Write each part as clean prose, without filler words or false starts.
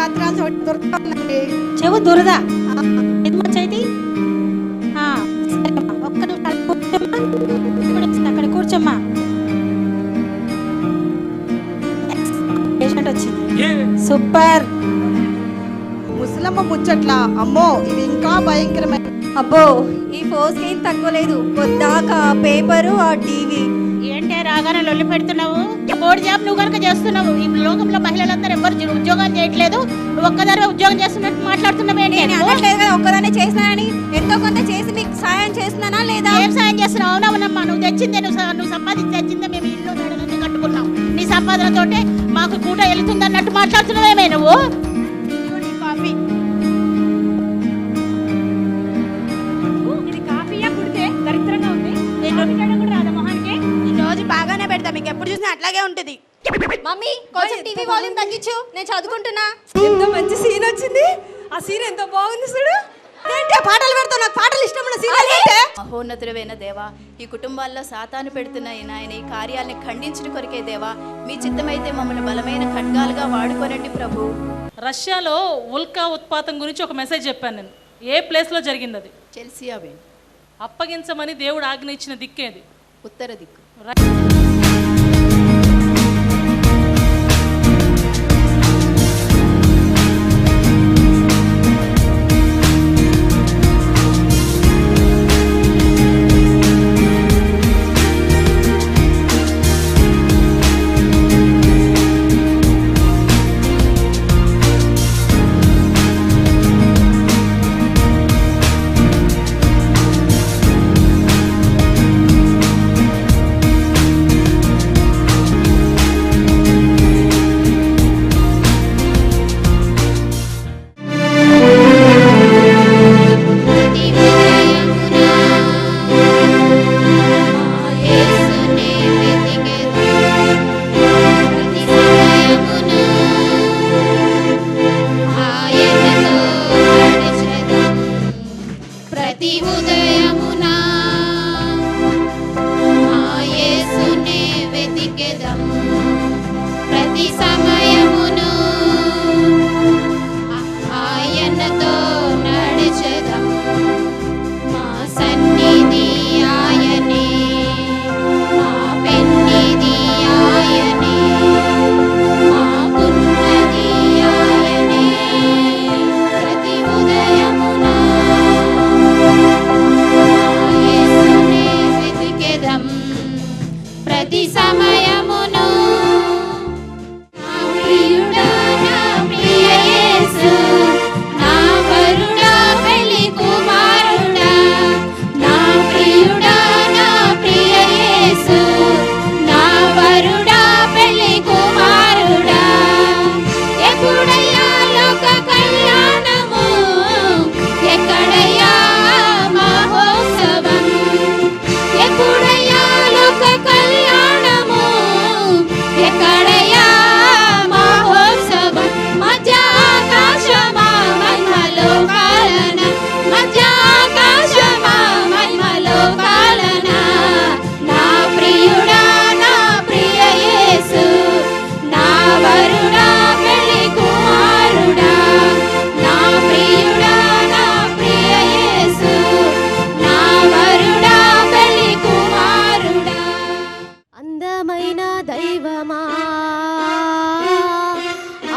రాత్రి దొరుకుతుందండి. చెవు దురద చైతి ఒక్క నిమిషం అక్కడ కూర్చోమ్మా. పేషెంట్ వచ్చింది. సూపర్. ముసలమ్మ ముచ్చట్లా అమ్మో ఇవి ఇంకా భయంకరమైన. అబ్బో ఈ ఫోర్స్ ఏం తక్కువ లేదు. పొద్దాక పేపరు ఆ టీవీ. ఏంటే రాగానే లొల్లి పెడుతున్నావు? బోర్డు జాబ్ నువ్వు కనుక చేస్తున్నావు. ఈ లోకంలో మహిళలందరూ ఎవరు ఉద్యోగాలు చేయట్లేదు, నువ్వు ఒక్కదాని ఉద్యోగం చేస్తున్నట్టు మాట్లాడుతున్నావు. ఒక్కదానే చేసినానని ఎంతో కొంత చేసి మీకు సాయం చేస్తున్నానా లేదా? ఏం సాయం చేస్తున్నావు? అవునవునమ్మా, నువ్వు తెచ్చిందే, నువ్వు సంపాదించి తెచ్చిందే మేము ఇల్లు నడలన్నీ కట్టుకున్నాం. నీ సంపాదనతోటే మాకు కూట వెళుతుంది అన్నట్టు మాట్లాడుతున్నావేమే నువ్వు? కాఫీ ఇది కాఫీయా కుడితే దరిద్రంగా ఉంది. నేను కూడా రాదా మొహానికి? ఈ రోజు బాగానే పెడతా, మీకు ఎప్పుడు చూసినా అట్లాగే ఉంటుంది. మమ్మీ కొంచెం టీవీ వాల్యూమ్ తగ్గించు, నేను చదువుకుంటున్నా. ఎంత మంచి సీన్ వచ్చింది. ఆ సీన్ ఎంత బాగుంది చూడు. ఏంటి పాటలు పెడతావు? నాకు పాటలు ఇష్టమైన సీన్ అంటే. మహోన్నతుడైన దేవా, ఈ కుటుంబాల్లో సాతాను పెడుతున్న ఆయన ఈ కార్యాలని ఖండించిన కొరికే దేవా, మీ చిత్తమైతే మమ్మల్ని బలమైన ఖడ్గాలుగా వాడుకోనండి ప్రభు. రష్యాలో ఉల్కా ఉత్పాతం గురించి ఒక మెసేజ్ చెప్పాను నేను. ఏ ప్లేస్లో జరిగింది అది? చెల్సియావే. అప్పగించమని దేవుడు ఆజ్ఞ ఇచ్చిన దిక్కేది ఉత్తర దిక్కు.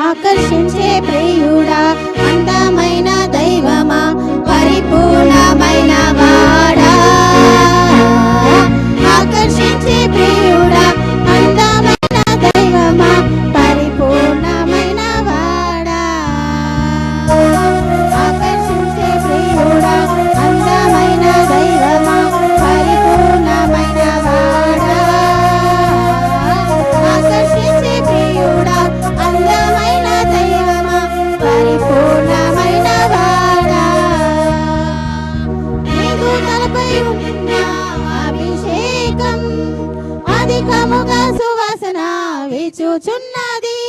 ఆకర్షించే ప్రియుడా, అందమైన దైవమా, పరిపూర్ణమైన వాడా. ఆకర్షించే ప్రియుడా, అందమైన దైవమా, పరిపూర్ణమైన వాడా. ఆకర్షించే ప్రియుడా, అందమైన దైవమా, పరిపూర్ణమైన వాడా. ఆకర్షించే ప్రియుడా, అందమైన దైవమా, పరిపూర్ణమైన వాడా. నీకు తలపై ఉన్న అభిషేకం అధికముగా సువాసన వీచుచున్నది.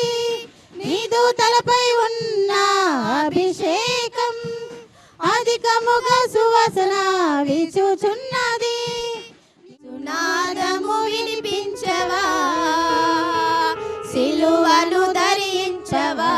నీదు తలపై ఉన్న అభిషేకం అధికముగా సువాసన వీచుచున్నది. నాదము వినిపించవా, సిలువను ధరించవా,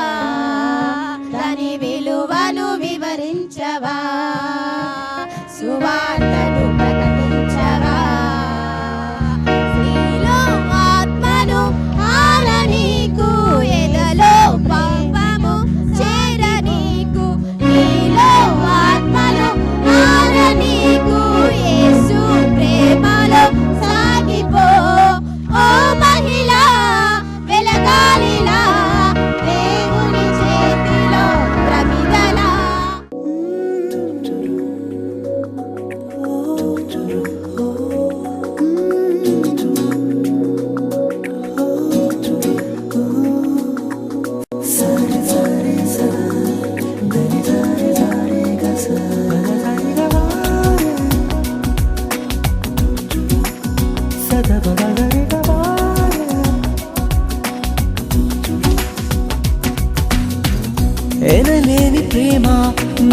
ఎనలేని ప్రేమ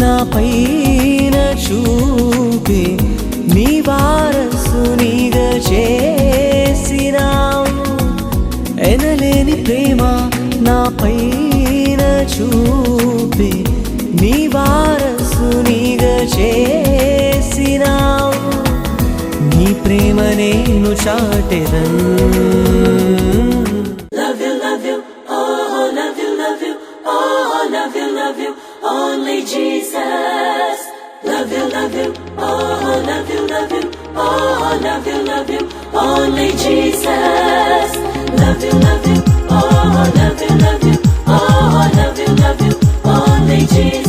నా పైన చూపి నీ వారసునిగా చేసినావు. ఎనలేని ప్రేమ నా పైన చూపి నీ వారసునిగా చేసినావు. నీ ప్రేమ నేను చాటెదను. Love you, love you, oh, love you, love you, oh, love you, love you, only Jesus. Love you, oh, love you, oh, love you, only Jesus. Love you, oh, love you, oh, love you, only Jesus.